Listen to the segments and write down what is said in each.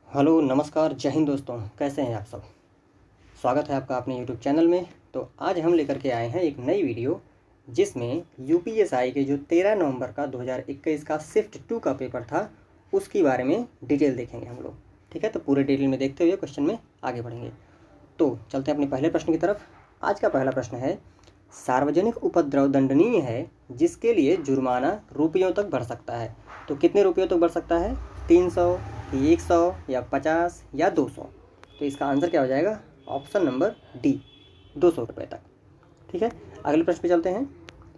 Hello नमस्कार जय हिंद दोस्तों, कैसे हैं आप सब। स्वागत है आपका अपने यूट्यूब चैनल में। तो आज हम लेकर के आए हैं एक नई वीडियो जिसमें यूपीएसआई के जो 13 नवंबर का 2021 का शिफ्ट 2 का पेपर था उसके बारे में डिटेल देखेंगे हम लोग। ठीक है, तो पूरे डिटेल में देखते हुए क्वेश्चन में आगे बढ़ेंगे। तो चलते हैं अपने पहले प्रश्न की तरफ। आज का पहला प्रश्न है, सार्वजनिक उपद्रव दंडनीय है जिसके लिए जुर्माना रुपयों तक बढ़ सकता है। तो कितने रुपयों तक बढ़ सकता है? 300, 100 या 50 या 200। तो इसका आंसर क्या हो जाएगा? ऑप्शन नंबर डी, 200 रुपये तक। ठीक है, अगले प्रश्न पे चलते हैं।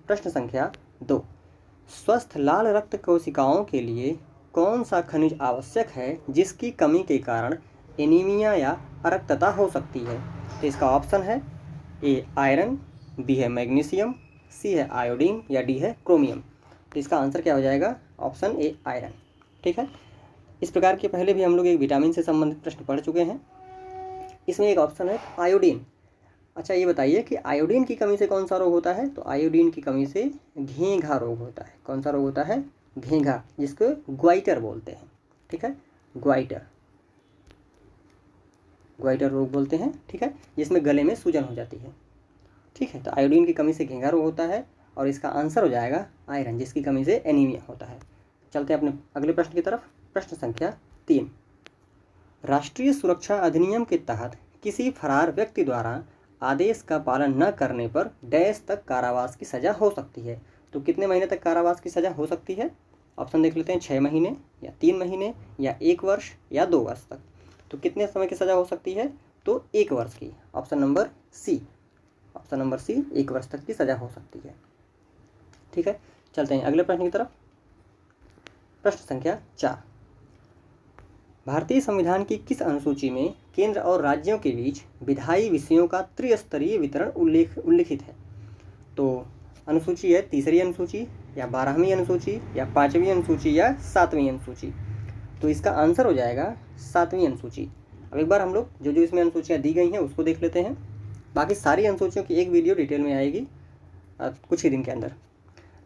प्रश्न संख्या 2, स्वस्थ लाल रक्त कोशिकाओं के लिए कौन सा खनिज आवश्यक है जिसकी कमी के कारण एनीमिया या अरक्तता हो सकती है? तो इसका ऑप्शन है ए आयरन, बी है मैग्नीशियम, सी है आयोडीन या डी है क्रोमियम। तो इसका आंसर क्या हो जाएगा? Option A iron. ठीक है, इस प्रकार के पहले भी हम लोग एक विटामिन से संबंधित प्रश्न पढ़ चुके हैं। इसमें एक ऑप्शन है आयोडीन। अच्छा, ये बताइए कि आयोडीन की कमी से कौन सा रोग होता है? तो आयोडीन की कमी से घेंघा रोग होता है। कौन सा रोग होता है? घेंघा, जिसको ग्वाइटर बोलते हैं। ठीक है, ग्वाइटर, ग्वाइटर रोग बोलते हैं। ठीक है, जिसमें गले में सूजन हो जाती है। ठीक है, तो आयोडीन की कमी से घेंघा रोग होता है और इसका आंसर हो जाएगा आयरन, जिसकी कमी से एनीमिया होता है। चलते हैं अपने अगले प्रश्न की तरफ। प्रश्न संख्या 3, राष्ट्रीय सुरक्षा अधिनियम के तहत किसी फरार व्यक्ति द्वारा आदेश का पालन न करने पर डैश तक कारावास की सज़ा हो सकती है। तो कितने महीने तक कारावास की सज़ा हो सकती है? ऑप्शन देख लेते हैं, 6 महीने या 3 महीने या 1 वर्ष या 2 वर्ष तक। तो कितने समय की सज़ा हो सकती है? तो 1 वर्ष की। Option number C, option number C, 1 वर्ष तक की सज़ा हो सकती है। ठीक है, चलते हैं अगले प्रश्न की तरफ। प्रश्न संख्या 4, भारतीय संविधान की किस अनुसूची में केंद्र और राज्यों के बीच विधायी विषयों का त्रिस्तरीय वितरण उल्लिखित है? तो अनुसूची है 3री अनुसूची या 12वीं अनुसूची या 5वीं अनुसूची या 7वीं अनुसूची। तो इसका आंसर हो जाएगा 7वीं अनुसूची। अब एक बार हम लोग जो जो इसमें अनुसूचियाँ दी गई हैं उसको देख लेते हैं। बाकी सारी अनुसूचियों की एक वीडियो डिटेल में आएगी कुछ ही दिन के अंदर।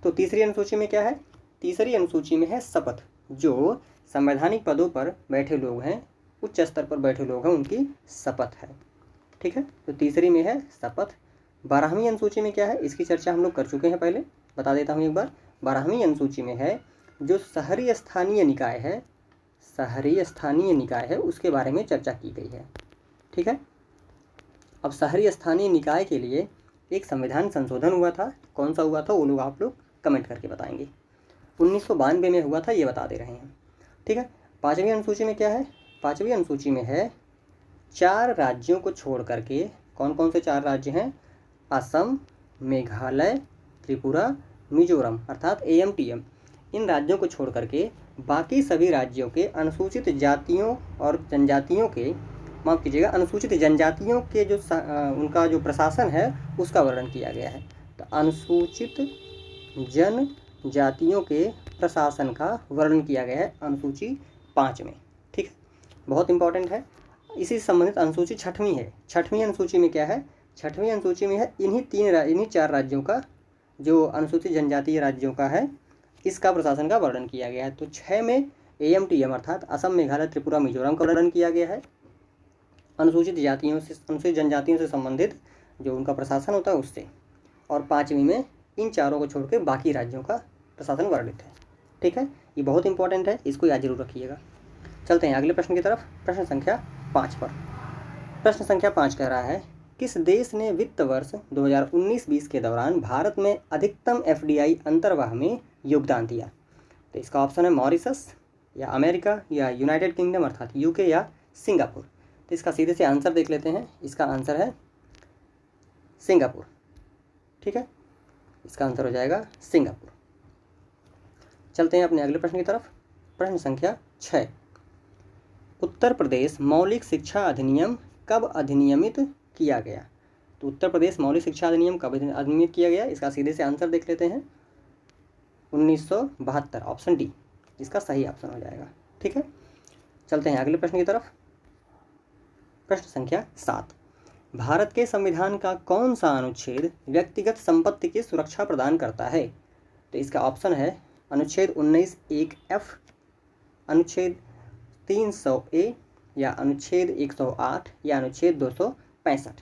तो 3री अनुसूची में क्या है? 3री अनुसूची में है शपथ। जो संवैधानिक पदों पर बैठे लोग हैं, उच्च स्तर पर बैठे लोग हैं, उनकी शपथ है। ठीक है, तो 3री में है शपथ। 12वीं अनुसूची में क्या है? इसकी चर्चा हम लोग कर चुके हैं पहले, बता देता हूँ एक बार। 12वीं अनुसूची में है जो शहरी स्थानीय निकाय है, शहरी स्थानीय निकाय है, उसके बारे में चर्चा की गई है। ठीक है, अब शहरी स्थानीय निकाय के लिए एक संविधान संशोधन हुआ था। कौन सा हुआ था वो लोग आप लोग कमेंट करके बताएंगे। 1992 में हुआ था, ये बता दे रहे हैं। ठीक है, 5वीं अनुसूची में क्या है? 5वीं अनुसूची में है 4 राज्यों को छोड़ करके, कौन कौन से 4 राज्य हैं? असम, मेघालय, त्रिपुरा, मिजोरम अर्थात AMTM। इन राज्यों को छोड़ करके बाकी सभी राज्यों के अनुसूचित जातियों और जनजातियों के, माफ़ कीजिएगा, अनुसूचित जनजातियों के जो उनका जो प्रशासन है उसका वर्णन किया गया है। तो अनुसूचित जनजातियों के प्रशासन का वर्णन किया गया है अनुसूची 5 में। ठीक है, बहुत इंपॉर्टेंट है। इसी से संबंधित अनुसूची 6वीं है। 6वीं अनुसूची में क्या है? 6वीं अनुसूची में है इन्हीं 4 राज्यों का, जो अनुसूचित जनजातीय राज्यों का है, इसका प्रशासन का वर्णन किया गया है। तो 6 में AMTM अर्थात असम, मेघालय, त्रिपुरा, मिजोरम का वर्णन किया गया है। अनुसूचित जातियों से, अनुसूचित जनजातियों से संबंधित जो उनका प्रशासन होता है उससे। और 5वीं में इन 4 को छोड़ के बाकी राज्यों का प्रशासन वर्णित है। ठीक है, ये बहुत इंपॉर्टेंट है, इसको याद जरूर रखिएगा। चलते हैं अगले प्रश्न की तरफ। प्रश्न संख्या 5 पर। प्रश्न संख्या 5 कह रहा है, किस देश ने वित्त वर्ष 2019-20 के दौरान भारत में अधिकतम FDI अंतर्वाह में योगदान दिया? तो इसका ऑप्शन है मॉरिशस या अमेरिका या यूनाइटेड किंगडम अर्थात UK या सिंगापुर। तो इसका सीधे से आंसर देख लेते हैं। इसका आंसर है सिंगापुर। ठीक है, इसका आंसर हो जाएगा सिंगापुर। चलते हैं अपने अगले प्रश्न की तरफ। प्रश्न संख्या 6, उत्तर प्रदेश मौलिक शिक्षा अधिनियम कब अधिनियमित किया गया? तो उत्तर प्रदेश मौलिक शिक्षा अधिनियम कब अधिनियमित किया गया? इसका सीधे से आंसर देख लेते हैं, 1972, ऑप्शन डी, इसका सही ऑप्शन हो जाएगा। ठीक है, चलते हैं अगले प्रश्न की तरफ। प्रश्न संख्या 7, भारत के संविधान का कौन सा अनुच्छेद व्यक्तिगत संपत्ति की सुरक्षा प्रदान करता है? तो इसका ऑप्शन है अनुच्छेद 19(1)(f), अनुच्छेद 300A, या अनुच्छेद 108 या अनुच्छेद 265।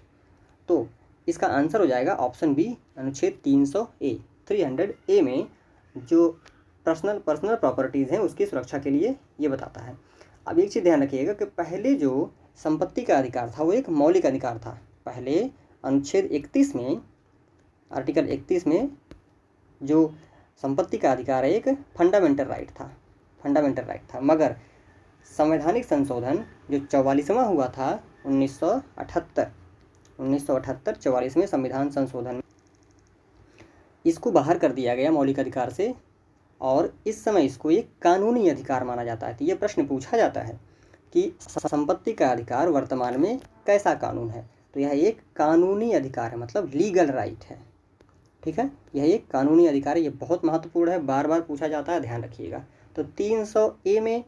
तो इसका आंसर हो जाएगा ऑप्शन बी, अनुच्छेद 300A में जो पर्सनल प्रॉपर्टीज़ हैं उसकी सुरक्षा के लिए ये बताता है। अब एक चीज़ ध्यान रखिएगा कि पहले जो संपत्ति का अधिकार था वो एक मौलिक अधिकार था। पहले अनुच्छेद 31 में, आर्टिकल 31 में जो संपत्ति का अधिकार है एक फंडामेंटल राइट था। मगर संवैधानिक संशोधन जो 44वां हुआ था 1978 44वें संविधान संशोधन, इसको बाहर कर दिया गया मौलिक अधिकार से, और इस समय इसको एक कानूनी अधिकार माना जाता है। तो ये प्रश्न पूछा जाता है कि संपत्ति का अधिकार वर्तमान में कैसा कानून है? तो यह एक कानूनी अधिकार है, मतलब लीगल राइट है। ठीक है, यह एक कानूनी अधिकार है। ये बहुत महत्वपूर्ण है, बार बार पूछा जाता है, ध्यान रखिएगा। तो 300A में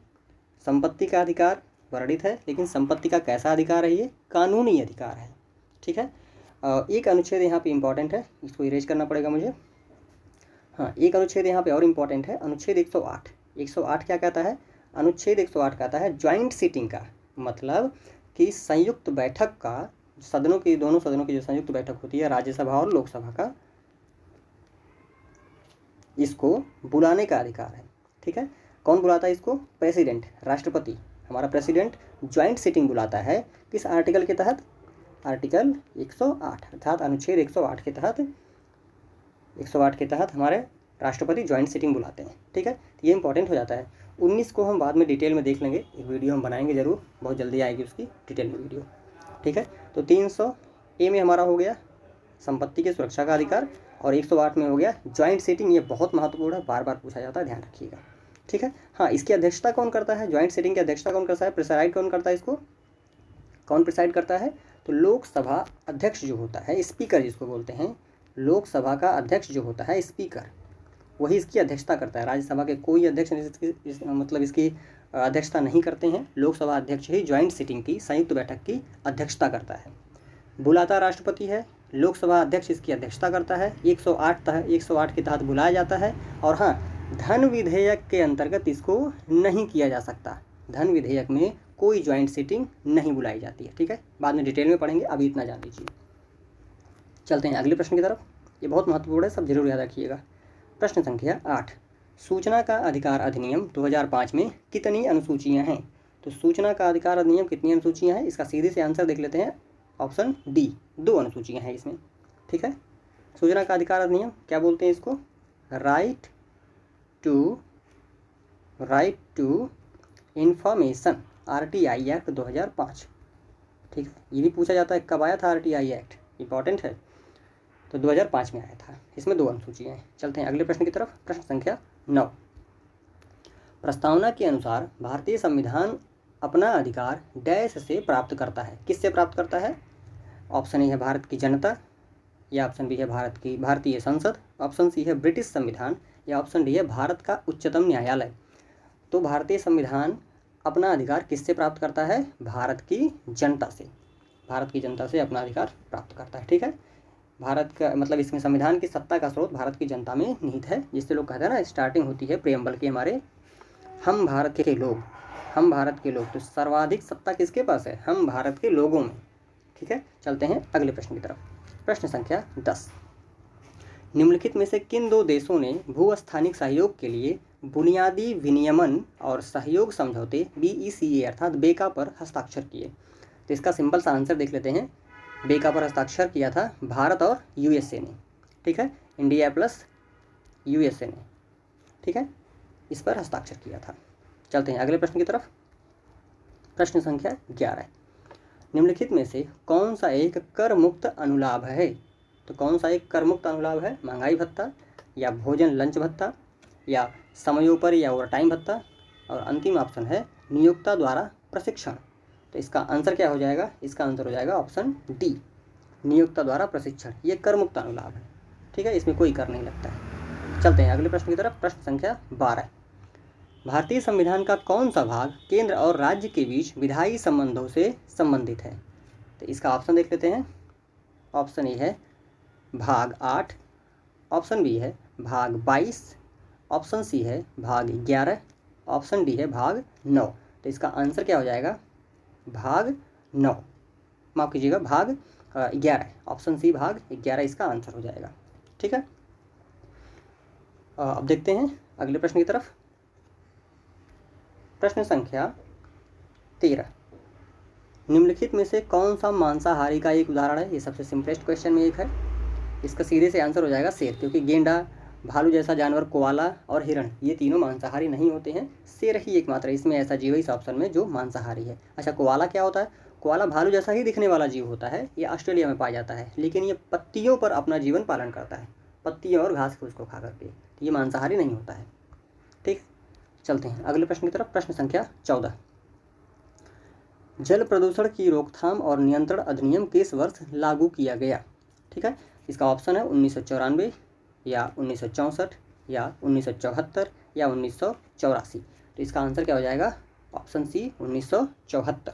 संपत्ति का अधिकार वर्णित है, लेकिन संपत्ति का कैसा अधिकार है? ये कानूनी अधिकार है। ठीक है, एक अनुच्छेद यहाँ पे इम्पॉर्टेंट है, इसको इरेज करना पड़ेगा मुझे। हाँ, एक अनुच्छेद यहाँ पे और इम्पॉर्टेंट है, अनुच्छेद 108। 108 क्या कहता है? अनुच्छेद 108 कहता है ज्वाइंट सीटिंग का मतलब कि संयुक्त बैठक का, दोनों सदनों की जो संयुक्त बैठक होती है राज्यसभा और लोकसभा का, इसको बुलाने का अधिकार है। ठीक है, कौन बुलाता है इसको? प्रेसिडेंट, राष्ट्रपति। हमारा प्रेसिडेंट ज्वाइंट सीटिंग बुलाता है। किस आर्टिकल के तहत? आर्टिकल 108 अर्थात अनुच्छेद 108 के तहत हमारे राष्ट्रपति ज्वाइंट सीटिंग बुलाते हैं। ठीक है, ये इंपॉर्टेंट हो जाता है। 19 को हम बाद में डिटेल में देख लेंगे, एक वीडियो हम बनाएंगे ज़रूर, बहुत जल्दी आएगी उसकी डिटेल में वीडियो। ठीक है, तो 300A में हमारा हो गया संपत्ति की सुरक्षा का अधिकार, और 108 में हो गया ज्वाइंट सीटिंग। ये बहुत महत्वपूर्ण है, बार बार पूछा जाता है, ध्यान रखिएगा। ठीक है, हाँ, इसकी अध्यक्षता कौन करता है? ज्वाइंट सीटिंग की अध्यक्षता कौन करता है? प्रिसाइड कौन करता है इसको? कौन प्रिसाइड करता है? तो लोकसभा अध्यक्ष जो होता है, स्पीकर जिसको बोलते हैं, लोकसभा का अध्यक्ष जो होता है स्पीकर, वही इसकी अध्यक्षता करता है। राज्यसभा के कोई अध्यक्ष इसकी अध्यक्षता नहीं करते हैं। लोकसभा अध्यक्ष ही ज्वाइंट सीटिंग की, संयुक्त बैठक की अध्यक्षता करता है। बुलाता राष्ट्रपति है, लोकसभा अध्यक्ष इसकी अध्यक्षता करता है। 108 के तहत बुलाया जाता है। और हाँ, धन विधेयक के अंतर्गत इसको नहीं किया जा सकता। धन विधेयक में कोई ज्वाइंट सीटिंग नहीं बुलाई जाती है। ठीक है, बाद में डिटेल में पढ़ेंगे, अभी इतना जान लीजिए। चलते हैं अगले प्रश्न की तरफ, ये बहुत महत्वपूर्ण है, सब जरूर याद रखिएगा। प्रश्न संख्या 8, सूचना का अधिकार अधिनियम 2005 में कितनी अनुसूचियां हैं? तो सूचना का अधिकार अधिनियम कितनी अनुसूचियां हैं? इसका सीधे से आंसर देख लेते हैं, ऑप्शन डी, 2 अनुसूचियां हैं इसमें। ठीक है, सूचना का अधिकार अधिनियम क्या बोलते हैं इसको? Right to information, RTI act 2005। ठीक है, ये भी पूछा जाता है कब आया था RTI एक्ट, इंपॉर्टेंट है। तो 2005 में आया था, इसमें 2 अनुसूचियाँ हैं। चलते हैं अगले प्रश्न की तरफ। प्रश्न संख्या 9, प्रस्तावना के अनुसार भारतीय संविधान अपना अधिकार डैश से प्राप्त करता है। किससे प्राप्त करता है? ऑप्शन ए है भारत की जनता, या ऑप्शन बी है भारतीय संसद, ऑप्शन सी है ब्रिटिश संविधान, या ऑप्शन डी है भारत का उच्चतम न्यायालय। तो भारतीय संविधान अपना अधिकार किससे प्राप्त करता है? भारत की जनता से। भारत की जनता से अपना अधिकार प्राप्त करता है। ठीक है, भारत का मतलब इसमें संविधान की सत्ता का स्रोत भारत की जनता में निहित है, जिससे लोग कहते हैं ना, स्टार्टिंग होती है प्रेम्बल की हमारे, हम भारत के लोग। तो सर्वाधिक सत्ता किसके पास है? हम भारत के लोगों में। ठीक है, चलते हैं अगले प्रश्न की तरफ। प्रश्न संख्या 10, निम्नलिखित में से किन 2 देशों ने भूस्थानिक सहयोग के लिए बुनियादी विनियमन और सहयोग समझौते BECA अर्थात बेका पर हस्ताक्षर किए? तो इसका सिंपल सा आंसर देख लेते हैं। बेका पर हस्ताक्षर किया था भारत और USA ने। ठीक है, इंडिया प्लस USA ने। ठीक है, इस पर हस्ताक्षर किया था। चलते हैं अगले प्रश्न की तरफ। प्रश्न संख्या 11, निम्नलिखित में से कौन सा एक कर मुक्त अनुलाभ है? तो कौन सा एक कर मुक्त अनुलाभ है? महंगाई भत्ता, या भोजन लंच भत्ता, या समयोपरि या ओवर टाइम भत्ता, और अंतिम ऑप्शन है नियोक्ता द्वारा प्रशिक्षण। तो इसका आंसर क्या हो जाएगा? इसका आंसर हो जाएगा ऑप्शन डी, नियोक्ता द्वारा प्रशिक्षण। ये कर मुक्त अनुलाभ है। ठीक है, इसमें कोई कर नहीं लगता है। चलते हैं अगले प्रश्न की तरफ। प्रश्न संख्या 12, भारतीय संविधान का कौन सा भाग केंद्र और राज्य के बीच विधायी संबंधों से संबंधित है? तो इसका ऑप्शन देख लेते हैं। ऑप्शन ए है भाग 8, ऑप्शन बी है भाग 22, ऑप्शन सी है भाग 11, ऑप्शन डी है भाग 9। तो इसका आंसर क्या हो जाएगा? भाग 9, माफ़ कीजिएगा भाग 11, ऑप्शन सी भाग 11 इसका आंसर हो जाएगा। ठीक है, अब देखते हैं अगले प्रश्न की तरफ। प्रश्न संख्या 13, निम्नलिखित में से कौन सा मांसाहारी का एक उदाहरण है? ये सबसे सिंपलेस्ट क्वेश्चन में एक है, इसका सीधे से आंसर हो जाएगा शेर, क्योंकि गेंडा, भालू जैसा जानवर, कोआला और हिरण ये तीनों मांसाहारी नहीं होते हैं। शेर ही एकमात्र इसमें ऐसा जीव है इस ऑप्शन में जो मांसाहारी है। अच्छा, कोआला क्या होता है? कोआला भालू जैसा ही दिखने वाला जीव होता है, ये ऑस्ट्रेलिया में पाया जाता है, लेकिन ये पत्तियों पर अपना जीवन पालन करता है, पत्तियों और घास फूस को खा करके, तो ये मांसाहारी नहीं होता है। ठीक, चलते हैं अगले प्रश्न की तरफ। प्रश्न संख्या 14, जल प्रदूषण की रोकथाम और नियंत्रण अधिनियम किस वर्ष लागू किया गया? ठीक है, इसका ऑप्शन है 1994 या 1964 या 1974 या 1984। तो इसका आंसर क्या हो जाएगा? Option C 1974।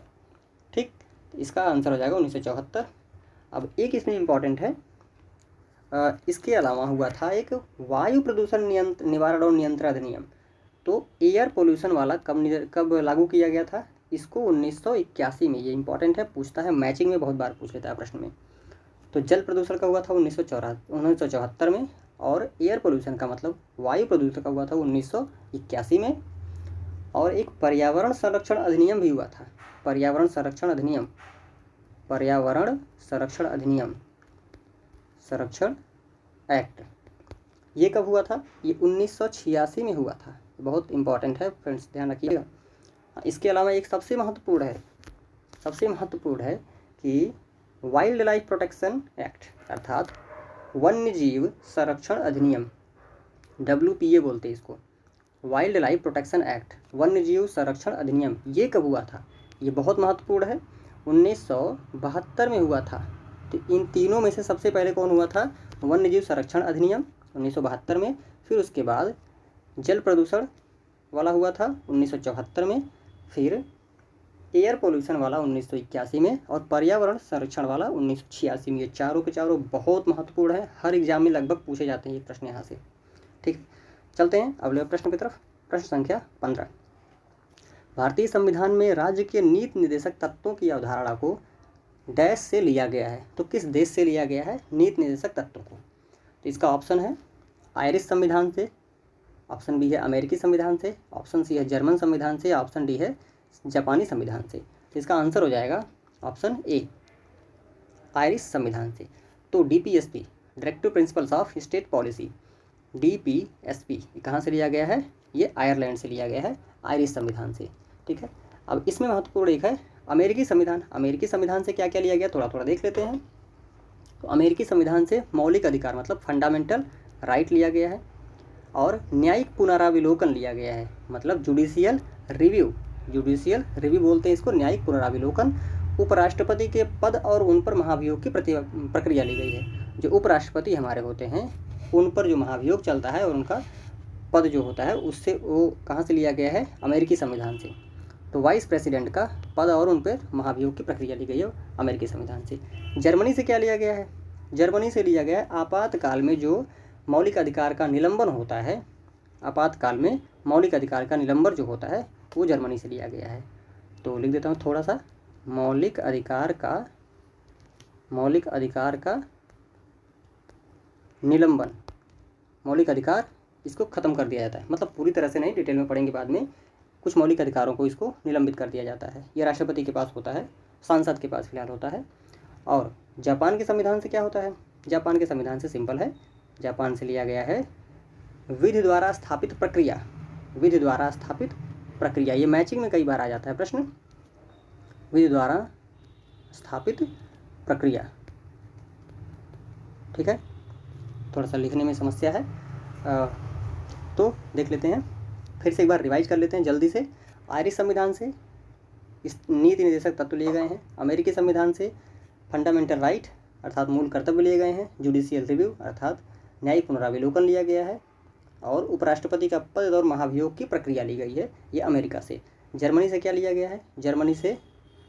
ठीक, इसका आंसर हो जाएगा 1974। अब एक इसमें इम्पॉर्टेंट है, इसके अलावा हुआ था एक वायु प्रदूषण निवारण और नियंत्रण अधिनियम। तो एयर पोल्यूशन वाला कब लागू किया गया था? इसको 1981 में। ये इंपॉर्टेंट है, पूछता है मैचिंग में, बहुत बार पूछ लेता है प्रश्न में। तो जल प्रदूषण का हुआ था 1974 में, और एयर पोल्यूशन का मतलब वायु प्रदूषण का हुआ था 1981 में। और एक पर्यावरण संरक्षण अधिनियम भी हुआ था, पर्यावरण संरक्षण अधिनियम, पर्यावरण संरक्षण एक्ट, ये कब हुआ था? ये 1986 में हुआ था। बहुत इंपॉर्टेंट है फ्रेंड्स, ध्यान रखिएगा। इसके अलावा एक सबसे महत्वपूर्ण है कि वाइल्ड लाइफ प्रोटेक्शन एक्ट, अर्थात वन्य जीव संरक्षण अधिनियम, WPA बोलते हैं इसको, वाइल्ड लाइफ प्रोटेक्शन एक्ट, वन्य जीव संरक्षण अधिनियम, ये कब हुआ था? ये बहुत महत्वपूर्ण है, 1972 में हुआ था। तो इन तीनों में से सबसे पहले कौन हुआ था? वन्य जीव संरक्षण अधिनियम 1972 में, फिर उसके बाद जल प्रदूषण वाला हुआ था 1974 में, फिर एयर पोल्यूशन वाला 1981 में, और पर्यावरण संरक्षण वाला 1986 में। ये चारों के चारों बहुत महत्वपूर्ण है, हर एग्जाम में लगभग पूछे जाते हैं ये प्रश्न यहाँ से। ठीक, चलते हैं अगले प्रश्न की तरफ। प्रश्न संख्या 15, भारतीय संविधान में राज्य के नीति निर्देशक तत्वों की अवधारणा को डैश से लिया गया है? तो किस देश से लिया गया है नीति निर्देशक तत्वों को? तो इसका ऑप्शन है आयरिश संविधान से, ऑप्शन बी है अमेरिकी संविधान से, ऑप्शन सी है जर्मन संविधान से, ऑप्शन डी है जापानी संविधान से। तो इसका आंसर हो जाएगा ऑप्शन ए, आयरिश संविधान से। तो DPSP, directive principles of state policy, DPSP कहाँ से लिया गया है? ये आयरलैंड से लिया गया है, आयरिश संविधान से। ठीक है, अब इसमें महत्वपूर्ण एक है अमेरिकी संविधान। अमेरिकी संविधान से क्या क्या लिया गया, थोड़ा थोड़ा देख लेते हैं। तो अमेरिकी संविधान से मौलिक अधिकार मतलब फंडामेंटल राइट लिया गया है, और न्यायिक पुनराविलोकन लिया गया है, मतलब जुडिशियल रिव्यू बोलते हैं इसको, न्यायिक पुनराविलोकन। उपराष्ट्रपति के पद और उन पर महाभियोग की प्रक्रिया ली गई है। जो उपराष्ट्रपति हमारे होते हैं उन पर जो महाभियोग चलता है और उनका पद जो होता है उससे, वो कहाँ से लिया गया है? अमेरिकी संविधान से। तो वाइस प्रेसिडेंट का पद और उन पर महाभियोग की प्रक्रिया ली गई है अमेरिकी संविधान से। जर्मनी से क्या लिया गया है? जर्मनी से लिया गया है आपातकाल में जो मौलिक अधिकार का निलंबन होता है, आपातकाल में मौलिक अधिकार का निलंबन जो होता है वो जर्मनी से लिया गया है। तो लिख देता हूँ थोड़ा सा, मौलिक अधिकार का निलंबन, मौलिक अधिकार इसको ख़त्म कर दिया जाता है, मतलब पूरी तरह से नहीं, डिटेल में पढ़ेंगे बाद में। कुछ मौलिक अधिकारों को इसको निलंबित कर दिया जाता है। ये राष्ट्रपति के पास होता है, सांसद के पास फिलहाल होता है। और जापान के संविधान से क्या होता है? जापान के संविधान से सिंपल है, जापान से लिया गया है विधि द्वारा स्थापित प्रक्रिया, विधि द्वारा स्थापित प्रक्रिया। ये मैचिंग में कई बार आ जाता है प्रश्न, विधि द्वारा स्थापित प्रक्रिया। ठीक है, थोड़ा सा लिखने में समस्या है, तो देख लेते हैं, फिर से एक बार रिवाइज कर लेते हैं जल्दी से। आयरिश संविधान से इस नीति निर्देशक तत्व लिए गए हैं, अमेरिकी संविधान से फंडामेंटल राइट अर्थात मूल कर्तव्य लिए गए हैं, जुडिशियल रिव्यू अर्थात न्यायिक पुनराविलोकन लिया गया है, और उपराष्ट्रपति का पद और महाभियोग की प्रक्रिया ली गई है, ये अमेरिका से। जर्मनी से क्या लिया गया है? जर्मनी से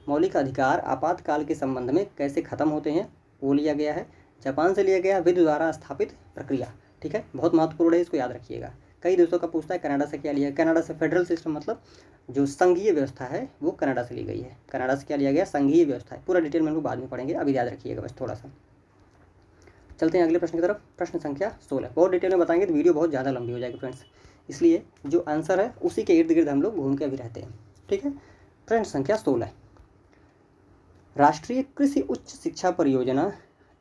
मौलिक अधिकार आपातकाल के संबंध में कैसे खत्म होते हैं वो लिया गया है। जापान से लिया गया विधि द्वारा स्थापित प्रक्रिया। ठीक है, बहुत महत्वपूर्ण है, इसको याद रखिएगा। कई देशों का पूछता है। कनाडा से क्या लिया? कनाडा से फेडरल सिस्टम मतलब जो संघीय व्यवस्था है वो कनाडा से ली गई है। कनाडा से क्या लिया गया? संघीय व्यवस्था है। पूरा डिटेल में हम लोग बाद में पढ़ेंगे, अभी याद रखिएगा बस थोड़ा सा। चलते हैं अगले प्रश्न की तरफ। प्रश्न संख्या 16। बहुत डिटेल में बताएंगे तो वीडियो बहुत ज़्यादा लंबी हो जाएगी फ्रेंड्स, इसलिए जो आंसर है उसी के इर्द गिर्द हम लोग घूम के अभी रहते हैं, ठीक है। प्रश्न संख्या 16, राष्ट्रीय कृषि उच्च शिक्षा परियोजना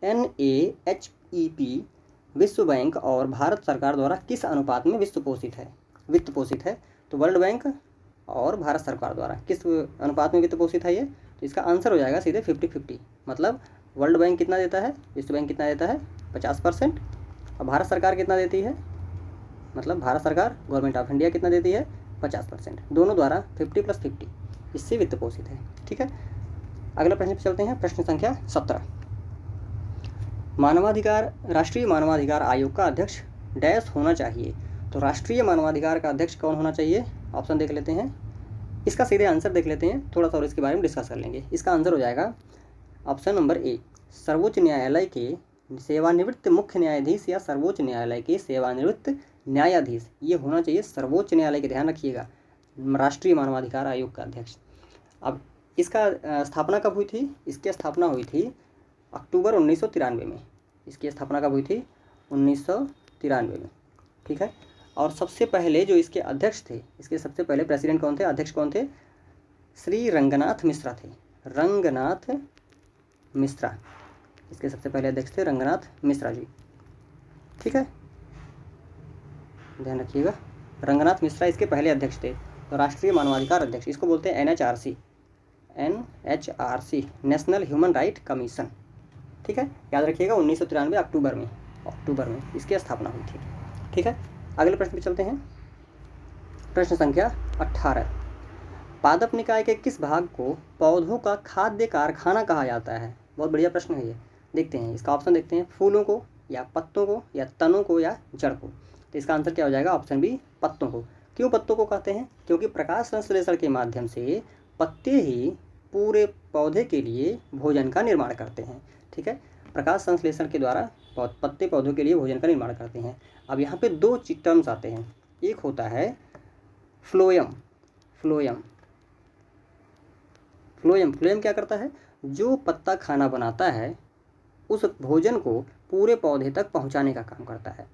NAHEP विश्व बैंक और भारत सरकार द्वारा किस अनुपात में वित्त पोषित है? तो वर्ल्ड बैंक और भारत सरकार द्वारा किस अनुपात में वित्त पोषित है ये? तो इसका आंसर हो जाएगा सीधे 50-50। मतलब वर्ल्ड बैंक कितना देता है, विश्व बैंक कितना देता है? 50%। और भारत सरकार कितना देती है? मतलब भारत सरकार गवर्नमेंट ऑफ इंडिया कितना देती है? 50%। दोनों द्वारा 50+50 इससे वित्त पोषित है, ठीक है। अगला प्रश्न पे चलते हैं। प्रश्न संख्या 17, राष्ट्रीय मानवाधिकार आयोग का अध्यक्ष डैश होना चाहिए? तो राष्ट्रीय मानवाधिकार का अध्यक्ष कौन होना चाहिए? ऑप्शन देख लेते हैं, इसका सीधे आंसर देख लेते हैं थोड़ा सा और इसके बारे में डिस्कस कर लेंगे। इसका आंसर हो जाएगा ऑप्शन नंबर ए, सर्वोच्च न्यायालय के सेवानिवृत्त मुख्य न्यायाधीश या सर्वोच्च न्यायालय के सेवानिवृत्त न्यायाधीश, ये होना चाहिए सर्वोच्च न्यायालय के, ध्यान रखिएगा, राष्ट्रीय मानवाधिकार आयोग का अध्यक्ष। अब इसका स्थापना कब हुई थी? इसकी स्थापना हुई थी अक्टूबर 1993 में। इसकी स्थापना कब हुई थी? 1993 में, ठीक है। और सबसे पहले जो इसके अध्यक्ष थे, इसके सबसे पहले प्रेसिडेंट कौन थे, अध्यक्ष कौन थे? श्री रंगनाथ मिश्रा थे। रंगनाथ मिश्रा इसके सबसे पहले अध्यक्ष थे, रंगनाथ मिश्रा जी, ठीक है, ध्यान रखिएगा। रंगनाथ मिश्रा इसके पहले अध्यक्ष थे। तो राष्ट्रीय मानवाधिकार अध्यक्ष, इसको बोलते हैं NHRC, national human right commission, ठीक है, याद रखिएगा। 1993 अक्टूबर में इसकी स्थापना हुई थी, ठीक है। अगले प्रश्न पे चलते हैं। प्रश्न संख्या 18, पादप निकाय के किस भाग को पौधों का खाद्य कारखाना कहा जाता है? बहुत बढ़िया प्रश्न है ये, देखते हैं इसका ऑप्शन देखते हैं, फूलों को या पत्तों को या तनों को या जड़ को। तो इसका आंसर क्या हो जाएगा? ऑप्शन बी, पत्तों को। क्यों पत्तों को कहते हैं? क्योंकि प्रकाश संश्लेषण के माध्यम से पत्ते ही पूरे पौधे के लिए भोजन का निर्माण करते हैं, ठीक है। प्रकाश संश्लेषण के द्वारा पत्ते पौधों के लिए भोजन का निर्माण करते हैं। अब यहाँ पे दो टर्म्स आते हैं, एक होता है फ्लोएम क्या करता है? जो पत्ता खाना बनाता है उस भोजन को पूरे पौधे तक पहुँचाने का काम करता है।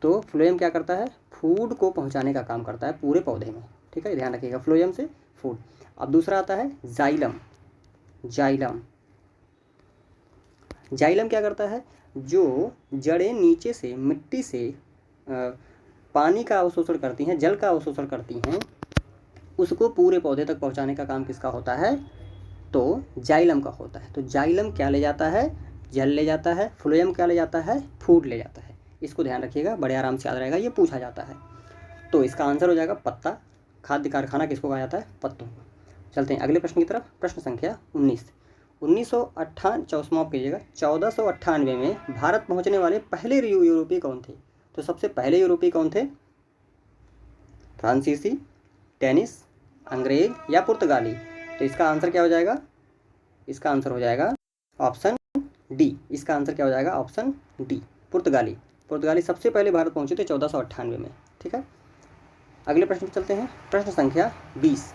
तो फ्लोएम क्या करता है? फूड को पहुँचाने का काम करता है पूरे पौधे में, ठीक है, ध्यान रखिएगा, फ्लोएम से फूड। अब दूसरा आता है जाइलम क्या करता है? जो जड़ें नीचे से मिट्टी से पानी का अवशोषण करती हैं, जल का अवशोषण करती हैं, उसको पूरे पौधे तक पहुंचाने का काम किसका होता है? तो जाइलम का होता है। तो जाइलम क्या ले जाता है? जल ले जाता है। फ्लोएम क्या ले जाता है? फूड ले जाता है। इसको ध्यान रखिएगा, बड़े आराम से याद रहेगा, ये पूछा जाता है। तो इसका आंसर हो जाएगा पत्ता। खाद्य कारखाना किसको कहा जाता है? पत्तों को। चलते हैं अगले प्रश्न की तरफ। प्रश्न संख्या 19, 1498 में भारत पहुंचने वाले पहले यूरोपीय कौन थे? तो सबसे पहले यूरोपीय कौन थे? फ्रांसीसी, डेनिश, अंग्रेज या पुर्तगाली? तो इसका आंसर क्या हो जाएगा? इसका आंसर हो जाएगा ऑप्शन डी। इसका आंसर क्या हो जाएगा? ऑप्शन डी, पुर्तगाली सबसे पहले भारत पहुंचे थे 1498 में, ठीक है। अगले प्रश्न पर चलते हैं। प्रश्न संख्या 20,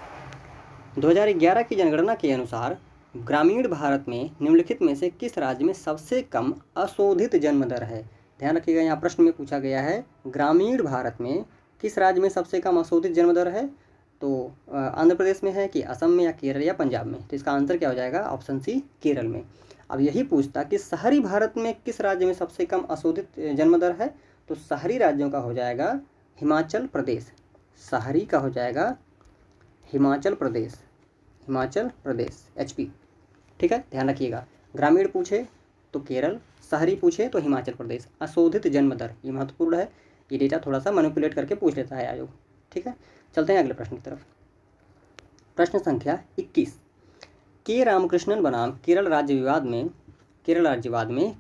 2011 की जनगणना के अनुसार ग्रामीण भारत में निम्नलिखित में से किस राज्य में सबसे कम अशोधित जन्म दर है? ध्यान रखिएगा, यहाँ प्रश्न में पूछा गया है ग्रामीण भारत में किस राज्य में सबसे कम अशोधित जन्म दर है? तो आंध्र प्रदेश में है कि असम में या केरल या पंजाब में? तो इसका आंसर क्या हो जाएगा? ऑप्शन सी, केरल में। अब यही पूछता कि शहरी भारत में किस राज्य में सबसे कम अशोधित जन्म दर है? तो शहरी राज्यों का हो जाएगा हिमाचल प्रदेश। शहरी का हो जाएगा हिमाचल प्रदेश HP, ठीक है, ध्यान रखिएगा। ग्रामीण पूछे तो केरल, शहरी पूछे तो हिमाचल प्रदेश। अशोधित जन्म दर, ये महत्वपूर्ण है, ये डेटा थोड़ा सा मैनिपुलेट करके पूछ लेता है आयोग, ठीक है। चलते हैं अगले प्रश्न की तरफ। प्रश्न संख्या 21, के रामकृष्णन बनाम केरल राज्य विवाद में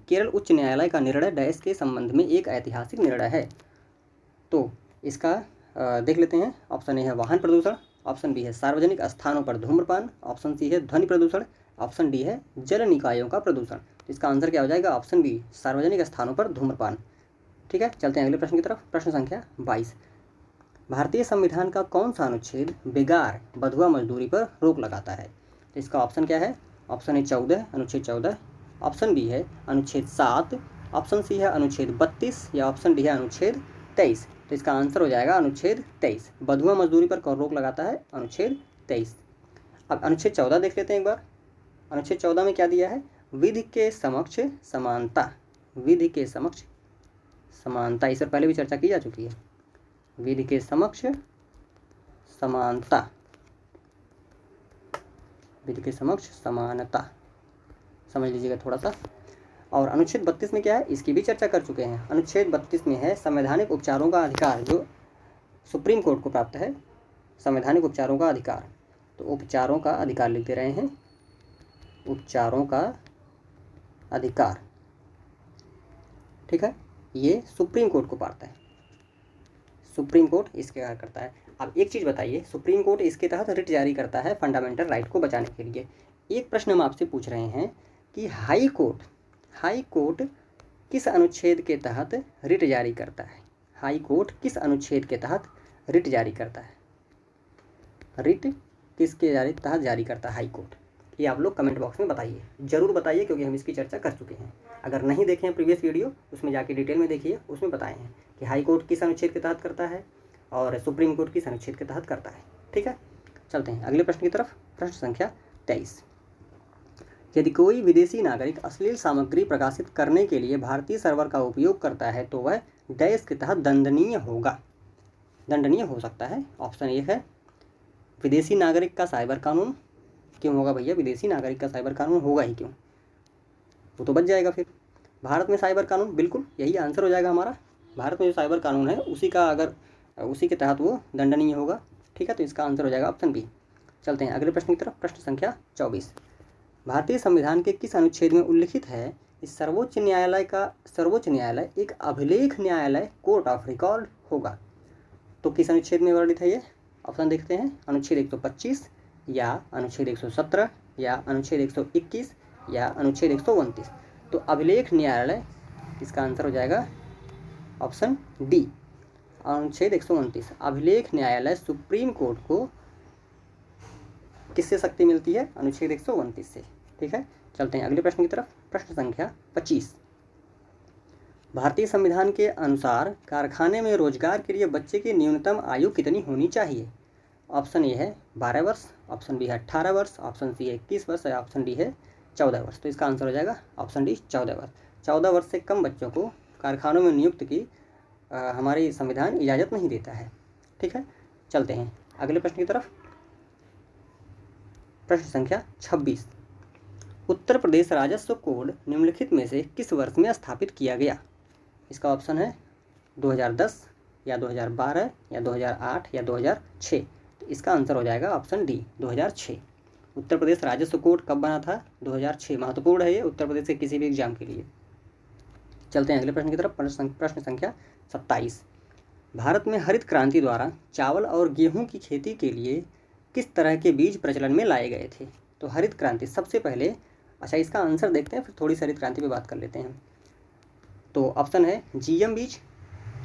केरल उच्च न्यायालय का निर्णय डैश के संबंध में एक ऐतिहासिक निर्णय है। तो इसका देख लेते हैं। ऑप्शन ए है वाहन प्रदूषण, ऑप्शन बी है सार्वजनिक स्थानों पर धूम्रपान, ऑप्शन सी है ध्वनि प्रदूषण, ऑप्शन डी है जल निकायों का प्रदूषण। तो इसका आंसर क्या हो जाएगा? ऑप्शन बी, सार्वजनिक स्थानों पर धूम्रपान, ठीक है। चलते हैं अगले प्रश्न की तरफ। प्रश्न संख्या 22, भारतीय संविधान का कौन सा अनुच्छेद बेगार बधुआ मजदूरी पर रोक लगाता है? तो इसका ऑप्शन क्या है? ऑप्शन है 14, अनुच्छेद 14, ऑप्शन बी है अनुच्छेद 7, ऑप्शन सी है अनुच्छेद 32 या ऑप्शन डी है अनुच्छेद 23। तो इसका आंसर हो जाएगा अनुच्छेद 23। बधुआ मजदूरी पर कौन रोक लगाता है? अनुच्छेद 23। अब अनुच्छेद 14 देख लेते हैं एक बार। अनुच्छेद 14 में क्या दिया है? विधि के समक्ष समानता। विधि के समक्ष समानता, इस पर पहले भी चर्चा की जा चुकी है। विधि के समक्ष समानता, विधि के समक्ष समानता, समझ लीजिएगा थोड़ा सा। और अनुच्छेद 32 में क्या है? इसकी भी चर्चा कर चुके हैं। अनुच्छेद 32 में है संवैधानिक उपचारों का अधिकार, जो सुप्रीम कोर्ट को प्राप्त है। संवैधानिक उपचारों का अधिकार, तो उपचारों का अधिकार लिख दे रहे हैं, उपचारों का अधिकार, ठीक है। ये सुप्रीम कोर्ट को पाता है, सुप्रीम कोर्ट इसके कार्य करता है। अब एक चीज़ बताइए, सुप्रीम कोर्ट इसके तहत रिट जारी करता है फंडामेंटल राइट को बचाने के लिए। एक प्रश्न हम आपसे पूछ रहे हैं कि हाई कोर्ट किस अनुच्छेद के तहत रिट जारी करता है? हाई कोर्ट किस अनुच्छेद के तहत रिट जारी करता है? रिट किसके तहत जारी करता है हाई कोर्ट? ये आप लोग कमेंट बॉक्स में बताइए, ज़रूर बताइए, क्योंकि हम इसकी चर्चा कर चुके हैं। अगर नहीं देखे हैं प्रीवियस वीडियो, उसमें जाके डिटेल में देखिए, उसमें बताए हैं कि हाई कोर्ट किस अनुच्छेद के तहत करता है और सुप्रीम कोर्ट किस अनुच्छेद के तहत करता है। ठीक है, चलते हैं अगले प्रश्न की तरफ। प्रश्न संख्या 23। यदि कोई विदेशी नागरिक अश्लील सामग्री प्रकाशित करने के लिए भारतीय सर्वर का उपयोग करता है तो वह डैश के तहत दंडनीय होगा, दंडनीय हो सकता है। ऑप्शन ए है विदेशी नागरिक का साइबर कानून। क्यों होगा भैया? विदेशी नागरिक का साइबर कानून होगा ही क्यों, वो तो बच जाएगा फिर। भारत में साइबर कानून, बिल्कुल यही आंसर हो जाएगा हमारा। भारत में जो साइबर कानून है उसी का, अगर उसी के तहत वो दंडनीय होगा। ठीक है, तो इसका आंसर हो जाएगा ऑप्शन बी। चलते हैं अगले प्रश्न की तरफ। प्रश्न संख्या 24। भारतीय संविधान के किस अनुच्छेद में उल्लिखित है कि सर्वोच्च न्यायालय एक अभिलेख न्यायालय, कोर्ट ऑफ रिकॉर्ड होगा? तो किस अनुच्छेद में वर्णित है ये? ऑप्शन देखते हैं, अनुच्छेद 125 या अनुच्छेद 117 या अनुच्छेद 121 या अनुच्छेद 129। तो अभिलेख न्यायालय, इसका आंसर हो जाएगा ऑप्शन डी, अनुच्छेद 129। अभिलेख न्यायालय सुप्रीम कोर्ट को किससे शक्ति मिलती है? अनुच्छेद 129 से। ठीक है, चलते हैं अगले प्रश्न की तरफ। प्रश्न संख्या 25। भारतीय संविधान के अनुसार कारखाने में रोजगार के लिए बच्चे की न्यूनतम आयु कितनी होनी चाहिए? ऑप्शन ए है 12 वर्ष, ऑप्शन बी है 18 वर्ष, ऑप्शन सी है 21 वर्ष या ऑप्शन डी है 14 वर्ष। तो इसका आंसर हो जाएगा ऑप्शन डी 14 वर्ष। 14 वर्ष से कम बच्चों को कारखानों में नियुक्त की हमारी संविधान इजाज़त नहीं देता है। ठीक है, चलते हैं अगले प्रश्न की तरफ। प्रश्न संख्या 26। उत्तर प्रदेश राजस्व कोड निम्नलिखित में से किस वर्ष में स्थापित किया गया? इसका ऑप्शन है 2010 या 2012 या 2008 या 2006। तो इसका आंसर हो जाएगा ऑप्शन डी 2006। उत्तर प्रदेश राजस्व कोड कब बना था? 2006। महत्वपूर्ण है ये उत्तर प्रदेश के किसी भी एग्जाम के लिए। चलते हैं अगले प्रश्न की तरफ। प्रश्न संख्या 27। भारत में हरित क्रांति द्वारा चावल और गेहूं की खेती के लिए किस तरह के बीज प्रचलन में लाए गए थे? तो हरित क्रांति सबसे पहले, अच्छा इसका आंसर देखते हैं, फिर थोड़ी सी हरित क्रांति पे बात कर लेते हैं। तो ऑप्शन है GM बीज,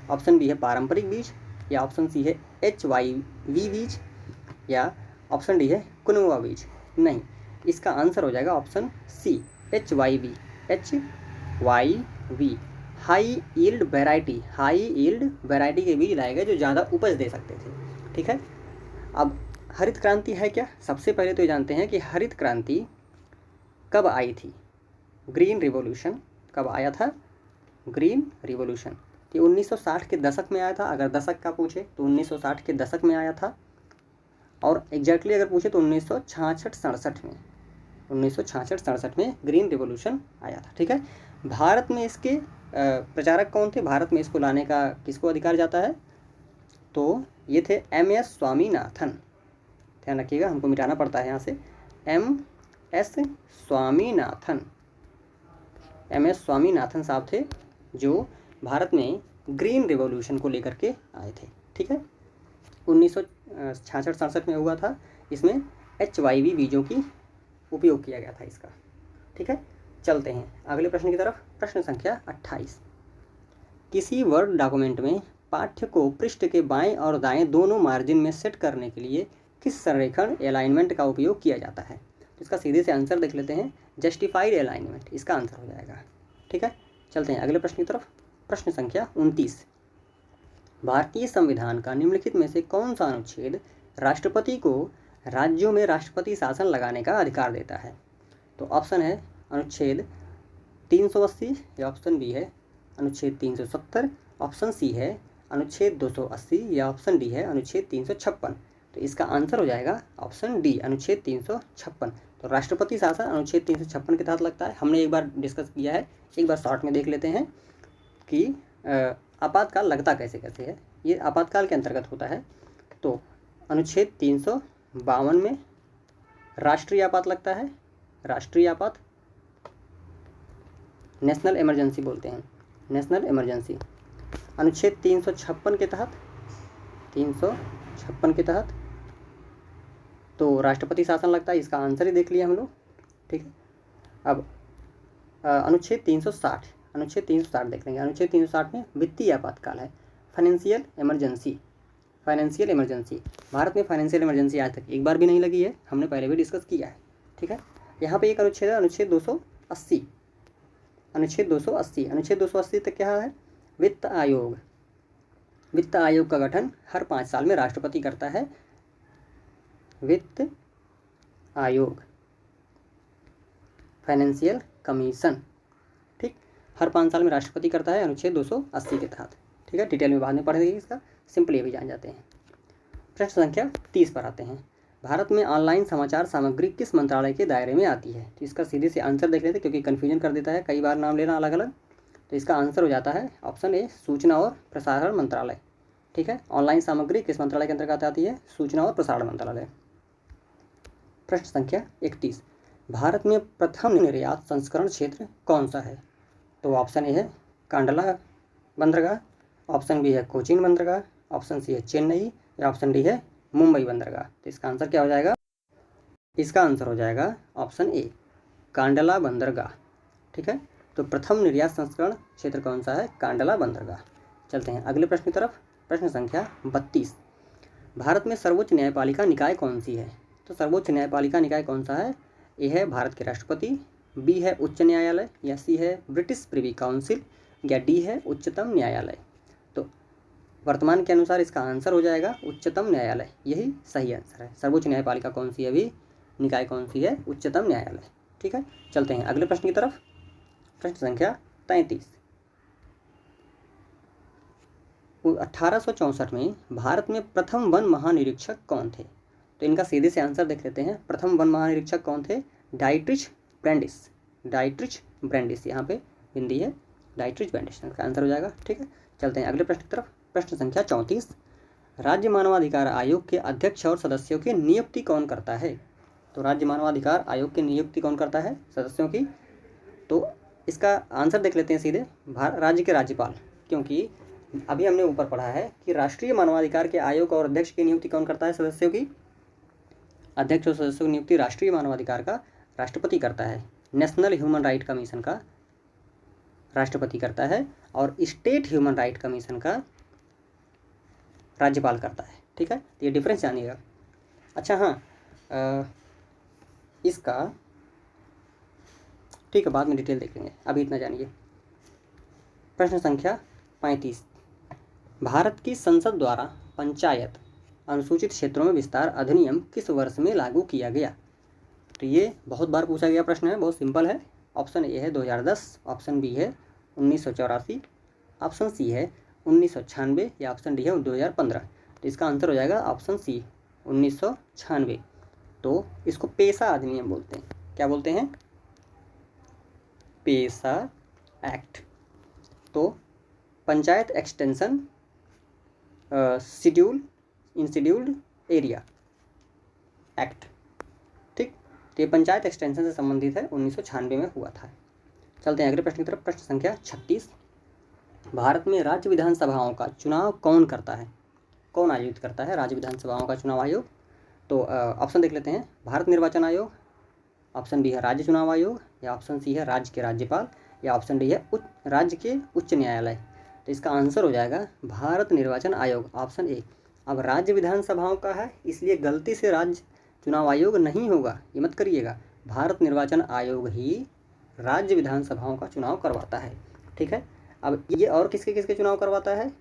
ऑप्शन बी है पारंपरिक बीज या ऑप्शन सी है HYV बीज या ऑप्शन डी है कुनवा बीज। नहीं, इसका आंसर हो जाएगा option C HYV। High yield variety के बीज लाए गए जो ज़्यादा उपज दे सकते थे। ठीक है, अब हरित क्रांति है क्या? सबसे पहले तो ये जानते हैं कि हरित क्रांति कब आई थी। ग्रीन रिवॉल्यूशन कब आया था? ग्रीन रिवॉल्यूशन ये 1960 के दशक में आया था। अगर दशक का पूछे तो 1960 के दशक में आया था, और एग्जैक्टली अगर पूछे तो 1966-67 में, 1966-67 में ग्रीन रिवॉल्यूशन आया था। ठीक है, भारत में इसके प्रचारक कौन थे? भारत में इसको लाने का किसको अधिकार जाता है? तो ये थे MS स्वामीनाथन। ध्यान रखिएगा, हमको मिटाना पड़ता है यहाँ से। MS स्वामीनाथन साहब थे जो भारत में ग्रीन रिवॉल्यूशन को लेकर के आए थे। ठीक है, 1966-67 में हुआ था। इसमें HYV बीजों की उपयोग किया गया था इसका। ठीक है, चलते हैं अगले प्रश्न की तरफ। प्रश्न संख्या 28। किसी वर्ड डॉक्यूमेंट में पाठ्य को पृष्ठ के बाएं और दाएं दोनों मार्जिन में सेट करने के लिए किस संरेखण अलाइनमेंट का उपयोग किया जाता है? तो इसका सीधे से आंसर देख लेते हैं, जस्टिफाइड अलाइनमेंट इसका आंसर हो जाएगा। ठीक है, चलते हैं अगले प्रश्न की तरफ। प्रश्न संख्या 29, भारतीय संविधान का निम्नलिखित में से कौन सा अनुच्छेद राष्ट्रपति को राज्यों में राष्ट्रपति शासन लगाने का अधिकार देता है? तो ऑप्शन है अनुच्छेद 380, या ऑप्शन बी है अनुच्छेद 370, ऑप्शन सी है अनुच्छेद 280, या ऑप्शन डी है अनुच्छेद 356। तो इसका आंसर हो जाएगा ऑप्शन डी, अनुच्छेद 356। तो राष्ट्रपति शासन अनुच्छेद 356 के तहत लगता है। हमने एक बार डिस्कस किया है, एक बार शॉर्ट में देख लेते हैं कि आपातकाल लगता कैसे कैसे है। ये आपातकाल के अंतर्गत होता है। तो अनुच्छेद 352 में राष्ट्रीय आपात लगता है, राष्ट्रीय आपात, नेशनल इमरजेंसी बोलते हैं, नेशनल इमरजेंसी। अनुच्छेद 356 के तहत, 356 के तहत तो राष्ट्रपति शासन लगता है। इसका आंसर ही देख लिया हम लोग। ठीक है, अब अनुच्छेद 360, अनुच्छेद 360 देख लेंगे। अनुच्छेद 360 में वित्तीय आपातकाल है, financial emergency, financial emergency. Bharat में फाइनेंशियल इमरजेंसी आज तक एक बार भी नहीं लगी है, हमने पहले भी डिस्कस किया है। ठीक है, यहाँ पे एक अनुच्छेद है, अनुच्छेद 280, अनुच्छेद 280, अनुच्छेद 280 तक क्या है? वित्त आयोग, वित्त आयोग का गठन हर 5 साल में राष्ट्रपति करता है। वित्त आयोग, फाइनेंशियल कमीशन, ठीक, हर 5 साल में राष्ट्रपति करता है अनुच्छेद 280 के तहत। ठीक है, डिटेल में बाद में पढ़ेंगे इसका, सिंपल ये भी जान जाते हैं। प्रश्न संख्या 30 पर आते हैं। भारत में ऑनलाइन समाचार सामग्री किस मंत्रालय के दायरे में आती है? तो इसका सीधे से आंसर देख लेते हैं, क्योंकि कन्फ्यूजन कर देता है कई बार नाम लेना अलग अलग। तो इसका आंसर हो जाता है ऑप्शन ए, सूचना और प्रसारण मंत्रालय। ठीक है, ऑनलाइन सामग्री किस मंत्रालय के अंतर्गत आती है? सूचना और प्रसारण मंत्रालय। प्रश्न संख्या 31, भारत में प्रथम निर्यात संस्करण क्षेत्र कौन सा है? तो ऑप्शन ए है कांडला बंदरगाह, ऑप्शन बी है कोचीन बंदरगाह, ऑप्शन सी है चेन्नई, या ऑप्शन डी है मुंबई बंदरगाह। तो इसका आंसर क्या हो जाएगा? इसका आंसर हो जाएगा ऑप्शन ए, कांडला बंदरगाह। ठीक है, तो प्रथम निर्यात संस्करण क्षेत्र कौन सा है? कांडला बंदरगाह। चलते हैं अगले प्रश्न की तरफ। प्रश्न संख्या 32, भारत में सर्वोच्च न्यायपालिका निकाय कौन सी है? तो सर्वोच्च न्यायपालिका निकाय कौन सा है? ए है भारत के राष्ट्रपति, बी है उच्च न्यायालय, या सी है ब्रिटिश प्रिवी काउंसिल, या डी है उच्चतम न्यायालय। तो वर्तमान के अनुसार इसका आंसर हो जाएगा उच्चतम न्यायालय, यही सही आंसर है। सर्वोच्च न्यायपालिका कौन सी है अभी? निकाय कौन सी है? उच्चतम न्यायालय। ठीक है, चलते हैं अगले प्रश्न की तरफ। प्रश्न संख्या 33, 1864 में भारत में प्रथम वन महानिरीक्षक कौन थे? तो इनका सीधे से आंसर देख लेते हैं। प्रथम वन महानिरीक्षक कौन थे? डाइट्रिच ब्रैंडिस, डाइट्रिच ब्रैंडिस, यहाँ पे हिंदी है डाइट्रिच ब्रैंडिस, इसका आंसर हो जाएगा। ठीक है, चलते हैं अगले प्रश्न की तरफ। प्रश्न संख्या 34, राज्य मानवाधिकार आयोग के अध्यक्ष और सदस्यों की नियुक्ति कौन करता है? तो राज्य मानवाधिकार आयोग की नियुक्ति कौन करता है सदस्यों की? तो इसका आंसर देख लेते हैं सीधे, राज्य के राज्यपाल। क्योंकि अभी हमने ऊपर पढ़ा है कि राष्ट्रीय मानवाधिकार के आयोग और अध्यक्ष की नियुक्ति कौन करता है सदस्यों की? अध्यक्ष और सदस्यों की नियुक्ति राष्ट्रीय मानवाधिकार का राष्ट्रपति करता है, नेशनल ह्यूमन राइट कमीशन का राष्ट्रपति करता है, और स्टेट ह्यूमन राइट कमीशन का राज्यपाल करता है। ठीक है, तो ये डिफरेंस जानिएगा। अच्छा हाँ, इसका ठीक है बाद में डिटेल देख लेंगे, अभी इतना जानिए। प्रश्न संख्या 35, भारत की संसद द्वारा पंचायत अनुसूचित क्षेत्रों में विस्तार अधिनियम किस वर्ष में लागू किया गया? तो ये बहुत बार पूछा गया प्रश्न है, बहुत सिंपल है। ऑप्शन ए है 2010, ऑप्शन बी है 1984, ऑप्शन सी है 1996, या ऑप्शन डी है 2015। तो इसका आंसर हो जाएगा ऑप्शन सी, 1996। तो इसको पेशा अधिनियम बोलते हैं। क्या बोलते हैं? पेशा एक्ट। तो panchayat extension scheduled area act. ठीक, तो ये पंचायत एक्सटेंशन से संबंधित है, 1996 में हुआ था। चलते हैं अगले प्रश्न की तरफ। प्रश्न संख्या 36, भारत में राज्य विधानसभाओं का चुनाव कौन करता है? कौन आयोजित करता है राज्य विधानसभाओं का चुनाव आयोग? तो ऑप्शन देख लेते हैं, भारत निर्वाचन आयोग, ऑप्शन बी है राज्य चुनाव आयोग, या ऑप्शन सी है राज्य के राज्यपाल, या ऑप्शन डी है राज्य के उच्च न्यायालय। तो इसका आंसर हो जाएगा भारत निर्वाचन आयोग, ऑप्शन ए। अब राज्य विधानसभाओं का है, इसलिए गलती से राज्य चुनाव आयोग नहीं होगा, ये मत करिएगा। भारत निर्वाचन आयोग ही राज्य विधानसभाओं का चुनाव करवाता है, ठीक है। अब ये और किसके किसके चुनाव करवाता है,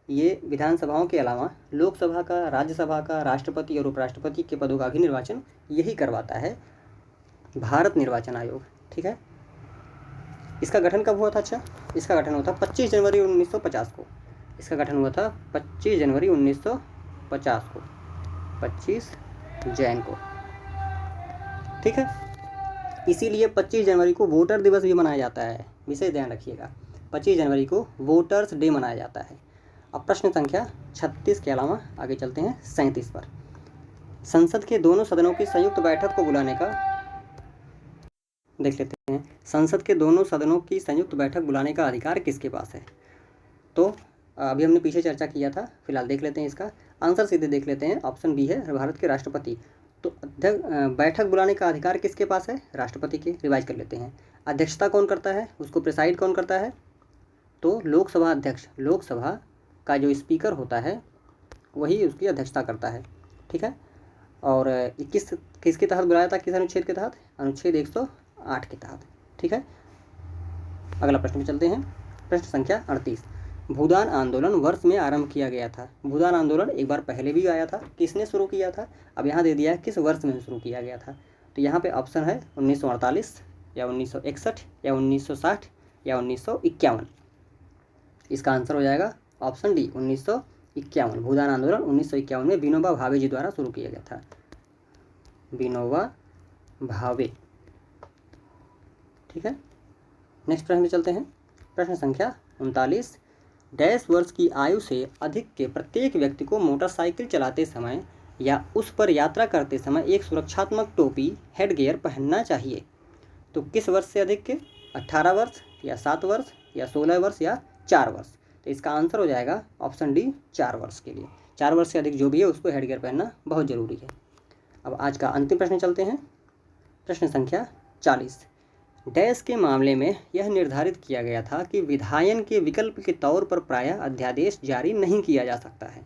ये विधानसभाओं के अलावा लोकसभा का, राज्यसभा का, राष्ट्रपति और उपराष्ट्रपति के पदों का भी निर्वाचन यही करवाता है, भारत निर्वाचन आयोग, ठीक है। इसका गठन कब हुआ था? अच्छा, इसका गठन हुआ था 25 जनवरी 1950 को। इसका गठन हुआ था 25 जनवरी 1950 को, 25 जैन को, ठीक है। इसीलिए 25 जनवरी को वोटर दिवस भी मनाया जाता है, विशेष ध्यान रखिएगा। 25 जनवरी को वोटर्स डे मनाया जाता है। अब प्रश्न संख्या 36 के अलावा आगे चलते हैं 37 पर। संसद के दोनों सदनों की संयुक्त बैठक को बुलाने का, देख लेते हैं, संसद के दोनों सदनों की संयुक्त बैठक बुलाने का अधिकार किसके पास है? तो अभी हमने पीछे चर्चा किया था, फिलहाल देख लेते हैं इसका आंसर, सीधे देख लेते हैं। ऑप्शन बी है भारत के राष्ट्रपति। तो बैठक बुलाने का अधिकार किसके पास है? राष्ट्रपति के। रिवाइज कर लेते हैं। अध्यक्षता कौन करता है, उसको प्रिसाइड कौन करता है? तो लोकसभा अध्यक्ष, लोकसभा का जो स्पीकर होता है वही उसकी अध्यक्षता करता है, ठीक है। और किसके तहत बुलाया था, किस अनुच्छेद के तहत? अनुच्छेद 108 के तहत, ठीक है। अगला प्रश्न में चलते हैं, प्रश्न संख्या 38। भूदान आंदोलन वर्ष में आरंभ किया गया था। भूदान आंदोलन एक बार पहले भी आया था, किसने शुरू किया था? अब यहाँ दे दिया है किस वर्ष में शुरू किया गया था। तो यहाँ पे ऑप्शन है 1948 या 1961 या 1960 या 1951। इसका आंसर हो जाएगा ऑप्शन डी 1951। भूदान आंदोलन 1951 में विनोबा भावे जी द्वारा शुरू किया गया था, विनोबा भावे, ठीक है। नेक्स्ट प्रश्न में चलते हैं, प्रश्न संख्या 39। डैश वर्ष की आयु से अधिक के प्रत्येक व्यक्ति को मोटरसाइकिल चलाते समय या उस पर यात्रा करते समय एक सुरक्षात्मक टोपी, हेडगियर पहनना चाहिए। तो किस वर्ष से अधिक के? 18 वर्ष या 7 वर्ष या 16 वर्ष या 4 वर्ष। तो इसका आंसर हो जाएगा ऑप्शन डी 4 वर्ष के लिए। 4 वर्ष से अधिक जो भी है उसको हेडगियर पहनना बहुत ज़रूरी है। अब आज का अंतिम प्रश्न चलते हैं, प्रश्न संख्या 40। डैश के मामले में यह निर्धारित किया गया था कि विधायन के विकल्प के तौर पर प्रायः अध्यादेश जारी नहीं किया जा सकता है।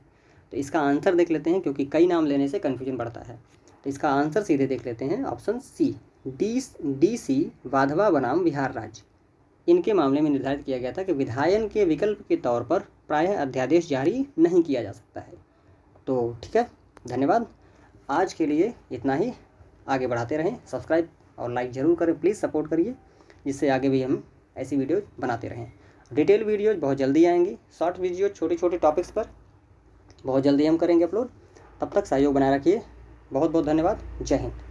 तो इसका आंसर देख लेते हैं, क्योंकि कई नाम लेने से कन्फ्यूजन बढ़ता है। तो इसका आंसर सीधे देख लेते हैं, ऑप्शन सी DC वाधवा बनाम बिहार राज्य। इनके मामले में निर्धारित किया गया था कि विधायन के विकल्प के तौर पर प्रायः अध्यादेश जारी नहीं किया जा सकता है। तो ठीक है, धन्यवाद। आज के लिए इतना ही, आगे बढ़ाते रहें। सब्सक्राइब और लाइक ज़रूर करें, प्लीज़ सपोर्ट करिए, जिससे आगे भी हम ऐसी वीडियोज़ बनाते रहें। डिटेल वीडियोज़ बहुत जल्दी आएंगी, शॉर्ट वीडियो छोटे छोटे टॉपिक्स पर बहुत जल्दी हम करेंगे अपलोड। तब तक सहयोग बनाए रखिए। बहुत बहुत धन्यवाद। जय हिंद।